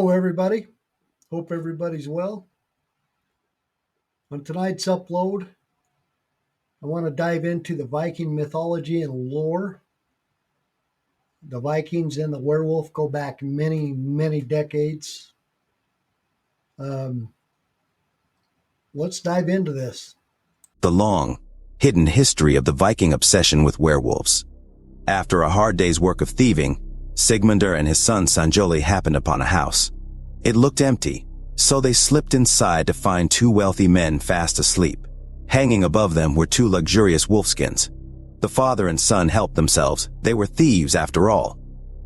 Hello, everybody. Hope everybody's well. On tonight's upload, I want to dive into the Viking mythology and lore. The Vikings and the werewolf go back many, many decades. Let's dive into this. The long, hidden history of the Viking obsession with werewolves. After a hard day's work of thieving, Sigmundur and his son Sanjoli happened upon a house. It looked empty, so they slipped inside to find two wealthy men fast asleep. Hanging above them were two luxurious wolfskins. The father and son helped themselves. They were thieves after all.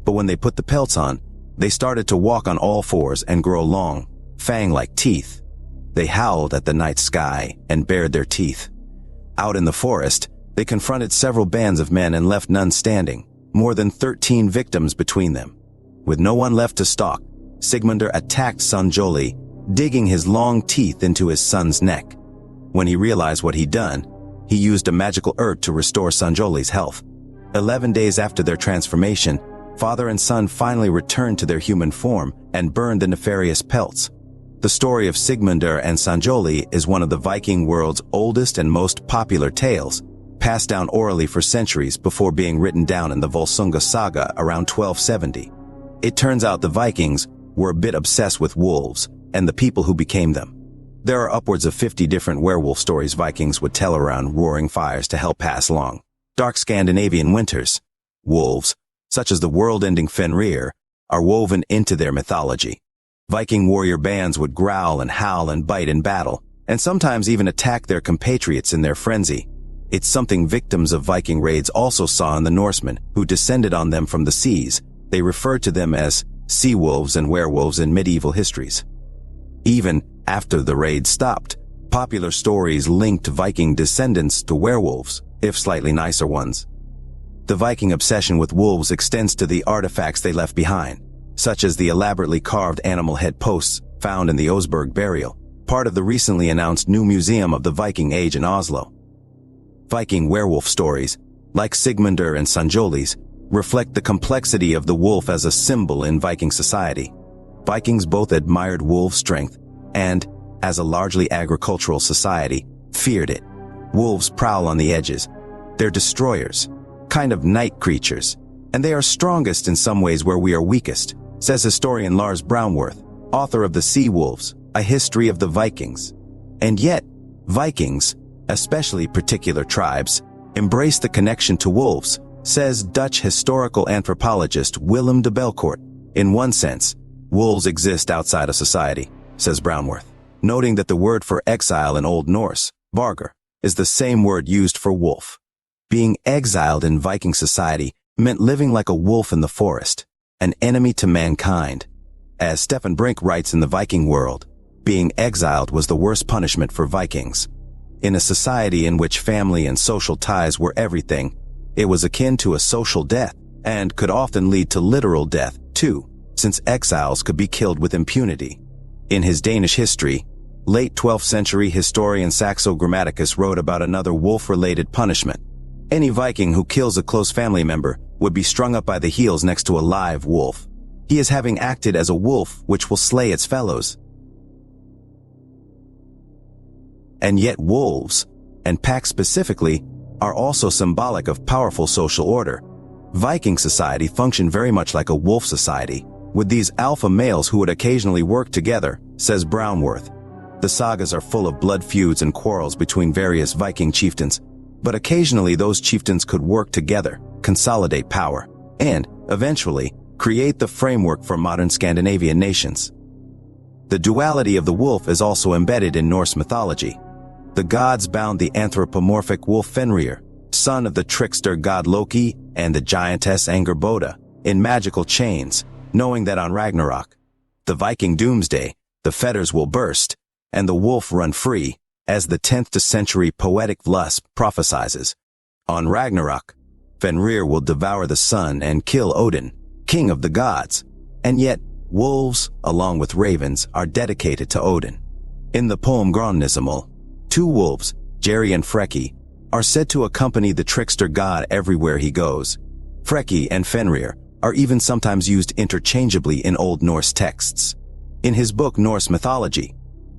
But when they put the pelts on, they started to walk on all fours and grow long, fang-like teeth. They howled at the night sky and bared their teeth. Out in the forest, they confronted several bands of men and left none standing, more than 13 victims between them. With no one left to stalk, Sigmundur attacked Sanjoli, digging his long teeth into his son's neck. When he realized what he'd done, he used a magical herb to restore Sanjoli's health. 11 days after their transformation, father and son finally returned to their human form and burned the nefarious pelts. The story of Sigmundur and Sanjoli is one of the Viking world's oldest and most popular tales, passed down orally for centuries before being written down in the Volsunga saga around 1270. It turns out the Vikings were a bit obsessed with wolves and the people who became them. There are upwards of 50 different werewolf stories Vikings would tell around roaring fires to help pass long dark Scandinavian winters. Wolves, such as the world-ending Fenrir, are woven into their mythology. Viking warrior bands would growl and howl and bite in battle, and sometimes even attack their compatriots in their frenzy. It's something victims of Viking raids also saw in the Norsemen, who descended on them from the seas. They referred to them as sea wolves and werewolves in medieval histories. Even after the raids stopped, popular stories linked Viking descendants to werewolves, if slightly nicer ones. The Viking obsession with wolves extends to the artifacts they left behind, such as the elaborately carved animal head posts found in the Osberg burial, part of the recently announced new museum of the Viking Age in Oslo. Viking werewolf stories, like Sigmundur and Sanjoli's, reflect the complexity of the wolf as a symbol in Viking society. Vikings both admired wolf strength and, as a largely agricultural society, feared it. Wolves prowl on the edges. They're destroyers, kind of night creatures, and they are strongest in some ways where we are weakest, says historian Lars Brownworth, author of The Sea Wolves, A History of the Vikings. And yet, Vikings, especially particular tribes, embrace the connection to wolves, says Dutch historical anthropologist Willem de Belcourt. In one sense, wolves exist outside of society, says Brownworth, noting that the word for exile in Old Norse, vargar, is the same word used for wolf. Being exiled in Viking society meant living like a wolf in the forest, an enemy to mankind. As Stefan Brink writes in The Viking World, being exiled was the worst punishment for Vikings. In a society in which family and social ties were everything, it was akin to a social death, and could often lead to literal death, too, since exiles could be killed with impunity. In his Danish history, late 12th century historian Saxo Grammaticus wrote about another wolf-related punishment. Any Viking who kills a close family member would be strung up by the heels next to a live wolf. He is having acted as a wolf which will slay its fellows. And yet wolves, and packs specifically, are also symbolic of powerful social order. Viking society functioned very much like a wolf society, with these alpha males who would occasionally work together, says Brownworth. The sagas are full of blood feuds and quarrels between various Viking chieftains, but occasionally those chieftains could work together, consolidate power, and, eventually, create the framework for modern Scandinavian nations. The duality of the wolf is also embedded in Norse mythology. The gods bound the anthropomorphic wolf Fenrir, son of the trickster god Loki and the giantess Angerboda, in magical chains, knowing that on Ragnarok, the Viking doomsday, the fetters will burst, and the wolf run free, as the 10th century poetic Vlusp prophesizes. On Ragnarok, Fenrir will devour the sun and kill Odin, king of the gods, and yet wolves, along with ravens, are dedicated to Odin. In the poem Grandnismal, two wolves, Jerry and Freki, are said to accompany the trickster god everywhere he goes. Freki and Fenrir are even sometimes used interchangeably in Old Norse texts. In his book Norse Mythology,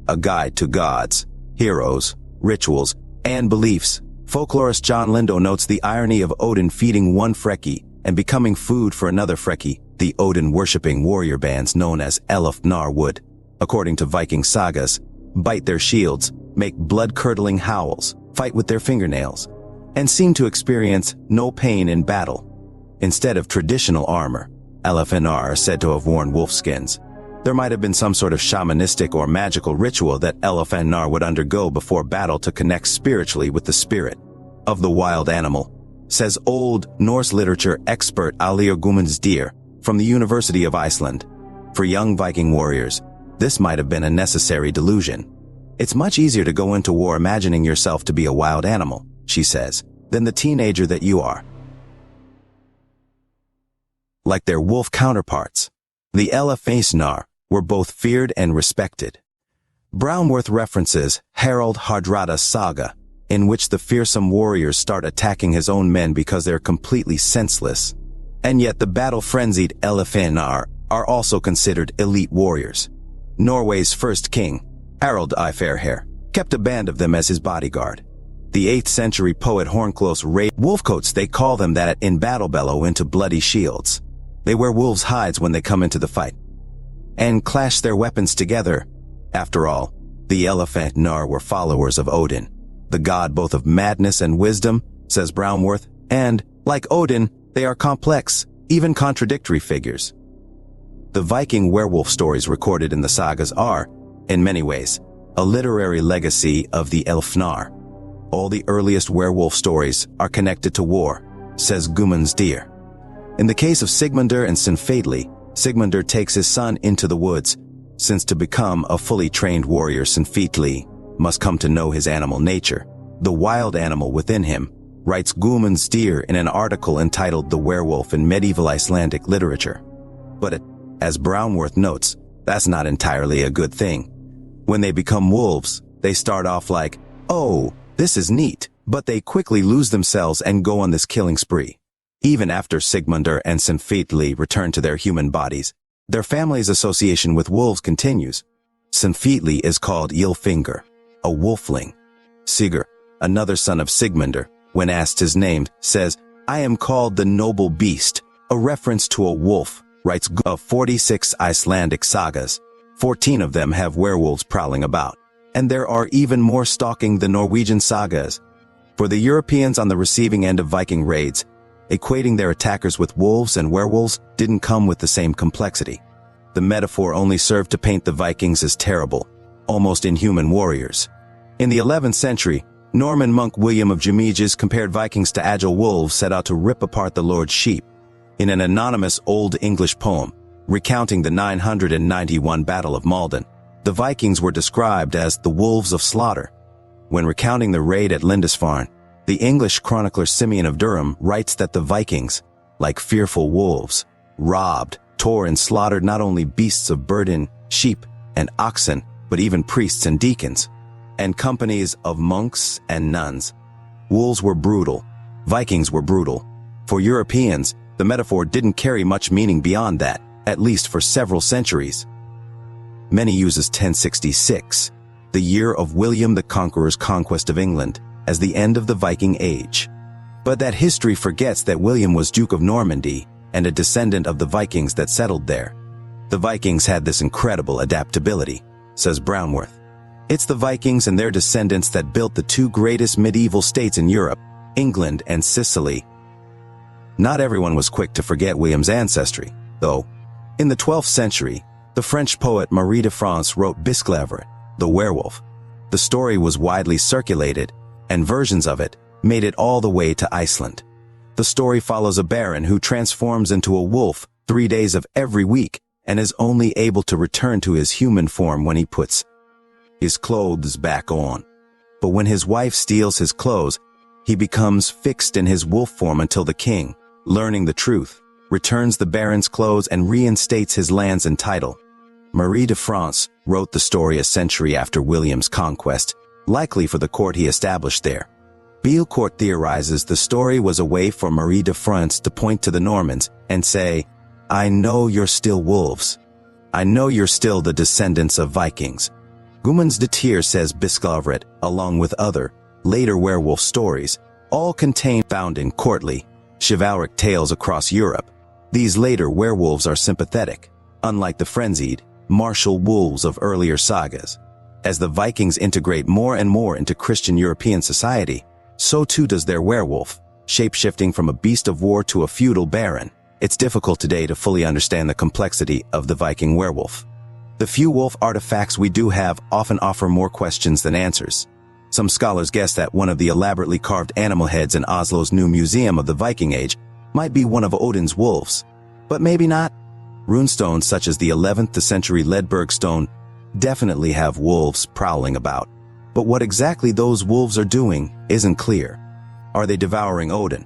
A Guide to Gods, Heroes, Rituals, and Beliefs, folklorist John Lindo notes the irony of Odin feeding one Freki and becoming food for another Freki. The Odin-worshipping warrior bands known as Elfnar would, according to Viking sagas, bite their shields, make blood-curdling howls, fight with their fingernails, and seem to experience no pain in battle. Instead of traditional armor, Elfnar are said to have worn wolf skins. There might have been some sort of shamanistic or magical ritual that Elfnar would undergo before battle to connect spiritually with the spirit of the wild animal, says Old Norse literature expert Alir Guðmundsdóttir from the University of Iceland. For young Viking warriors, this might have been a necessary delusion. It's much easier to go into war imagining yourself to be a wild animal, she says, than the teenager that you are. Like their wolf counterparts, the Elfnar were both feared and respected. Brownworth references Harald Hardrada's saga, in which the fearsome warriors start attacking his own men because they're completely senseless. And yet the battle-frenzied Elfnar are also considered elite warriors. Norway's first king, Harald I Fairhair, kept a band of them as his bodyguard. The 8th century poet Hornklo's wolfcoats, they call them that, in battle bellow into bloody shields. They wear wolves' hides when they come into the fight, and clash their weapons together. After all, the Elfnar were followers of Odin, the god both of madness and wisdom, says Brownworth, and, like Odin, they are complex, even contradictory figures. The Viking werewolf stories recorded in the sagas are, in many ways, a literary legacy of the Elfnar. All the earliest werewolf stories are connected to war, says Guðmundsdóttir. In the case of Sigmundur and Sinfætli, Sigmundur takes his son into the woods, since to become a fully trained warrior Sinfætli must come to know his animal nature, the wild animal within him, writes Guðmundsdóttir in an article entitled The Werewolf in Medieval Icelandic Literature. But as Brownworth notes, that's not entirely a good thing. When they become wolves, they start off like, oh, this is neat, but they quickly lose themselves and go on this killing spree. Even after Sigmundur and Sinfætli return to their human bodies, their family's association with wolves continues. Sinfætli is called Ylfingur, a wolfling. Sigurd, another son of Sigmundur, when asked his name, says, I am called the noble beast, a reference to a wolf, writes of 46 Icelandic sagas. 14 of them have werewolves prowling about, and there are even more stalking the Norwegian sagas. For the Europeans on the receiving end of Viking raids, equating their attackers with wolves and werewolves didn't come with the same complexity. The metaphor only served to paint the Vikings as terrible, almost inhuman warriors. In the 11th century, Norman monk William of Jumièges compared Vikings to agile wolves set out to rip apart the Lord's sheep. In an anonymous Old English poem, recounting the 991 Battle of Maldon, the Vikings were described as the wolves of slaughter. When recounting the raid at Lindisfarne, the English chronicler Simeon of Durham writes that the Vikings, like fearful wolves, robbed, tore and slaughtered not only beasts of burden, sheep, and oxen, but even priests and deacons, and companies of monks and nuns. Wolves were brutal. Vikings were brutal. For Europeans, the metaphor didn't carry much meaning beyond that, at least for several centuries. Many uses 1066, the year of William the Conqueror's conquest of England, as the end of the Viking Age. But that history forgets that William was Duke of Normandy and a descendant of the Vikings that settled there. The Vikings had this incredible adaptability, says Brownworth. It's the Vikings and their descendants that built the two greatest medieval states in Europe, England and Sicily. Not everyone was quick to forget William's ancestry, though. In the 12th century, the French poet Marie de France wrote Bisclaveret, the Werewolf. The story was widely circulated, and versions of it made it all the way to Iceland. The story follows a baron who transforms into a wolf 3 days of every week and is only able to return to his human form when he puts his clothes back on. But when his wife steals his clothes, he becomes fixed in his wolf form until the king, learning the truth, returns the baron's clothes and reinstates his lands and title. Marie de France wrote the story a century after William's conquest, likely for the court he established there. Beelcourt theorizes the story was a way for Marie de France to point to the Normans and say, I know you're still wolves. I know you're still the descendants of Vikings. Gumans de Tyr says Bisklavret, along with other, later werewolf stories, all contain found in courtly, chivalric tales across Europe. These later werewolves are sympathetic, unlike the frenzied, martial wolves of earlier sagas. As the Vikings integrate more and more into Christian European society, so too does their werewolf, shape-shifting from a beast of war to a feudal baron. It's difficult today to fully understand the complexity of the Viking werewolf. The few wolf artifacts we do have often offer more questions than answers. Some scholars guess that one of the elaborately carved animal heads in Oslo's new museum of the Viking Age might be one of Odin's wolves. But maybe not. Runestones such as the 11th century Ledberg stone definitely have wolves prowling about. But what exactly those wolves are doing isn't clear. Are they devouring Odin?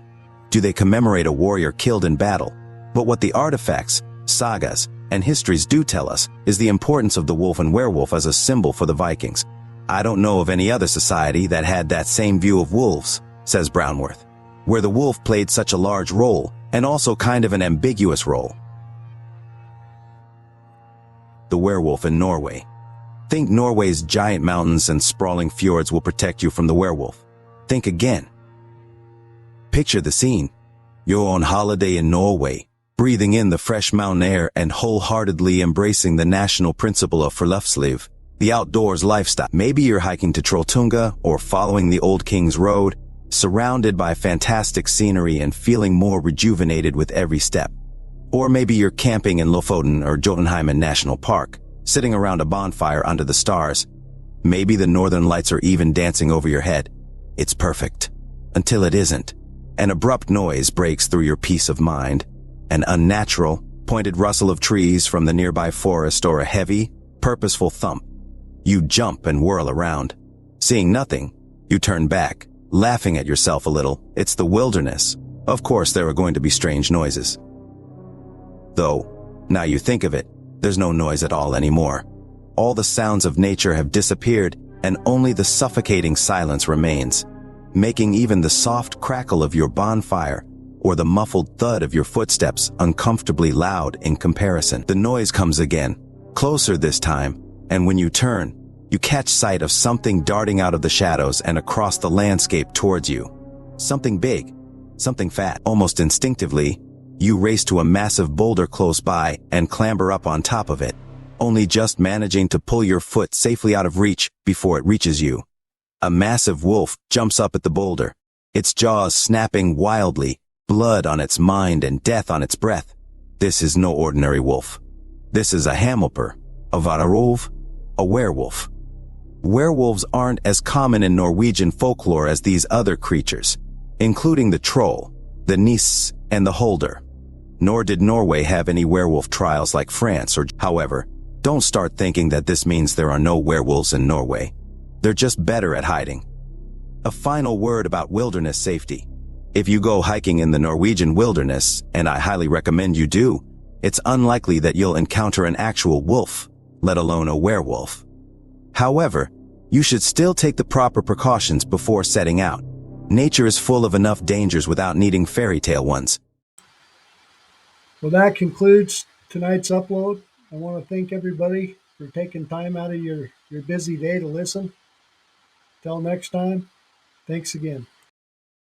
Do they commemorate a warrior killed in battle? But what the artifacts, sagas, and histories do tell us is the importance of the wolf and werewolf as a symbol for the Vikings. I don't know of any other society that had that same view of wolves, says Brownworth, where the wolf played such a large role and also kind of an ambiguous role. The werewolf in Norway. Think Norway's giant mountains and sprawling fjords will protect you from the werewolf. Think again. Picture the scene. You're on holiday in Norway, breathing in the fresh mountain air and wholeheartedly embracing the national principle of friluftsliv, the outdoors lifestyle. Maybe you're hiking to Trolltunga or following the Old King's Road, surrounded by fantastic scenery and feeling more rejuvenated with every step. Or maybe you're camping in Lofoten or Jotunheimen National Park, sitting around a bonfire under the stars. Maybe the northern lights are even dancing over your head. It's perfect. Until it isn't. An abrupt noise breaks through your peace of mind. An unnatural, pointed rustle of trees from the nearby forest or a heavy, purposeful thump. You jump and whirl around. Seeing nothing, you turn back, laughing at yourself a little. It's the wilderness. Of course there are going to be strange noises. Though, now you think of it, there's no noise at all anymore. All the sounds of nature have disappeared and only the suffocating silence remains, making even the soft crackle of your bonfire or the muffled thud of your footsteps uncomfortably loud in comparison. The noise comes again, closer this time, and when you turn, you catch sight of something darting out of the shadows and across the landscape towards you. Something big, something fat. Almost instinctively, you race to a massive boulder close by and clamber up on top of it, only just managing to pull your foot safely out of reach before it reaches you. A massive wolf jumps up at the boulder, its jaws snapping wildly, blood on its mind and death on its breath. This is no ordinary wolf. This is a hammelper, a varulv, a werewolf. Werewolves aren't as common in Norwegian folklore as these other creatures, including the troll, the nis, and the holder. Nor did Norway have any werewolf trials like France or... However, don't start thinking that this means there are no werewolves in Norway. They're just better at hiding. A final word about wilderness safety. If you go hiking in the Norwegian wilderness, and I highly recommend you do, it's unlikely that you'll encounter an actual wolf, let alone a werewolf. However, you should still take the proper precautions before setting out. Nature is full of enough dangers without needing fairy tale ones. Well, that concludes tonight's upload. I want to thank everybody for taking time out of your busy day to listen. Till next time, thanks again.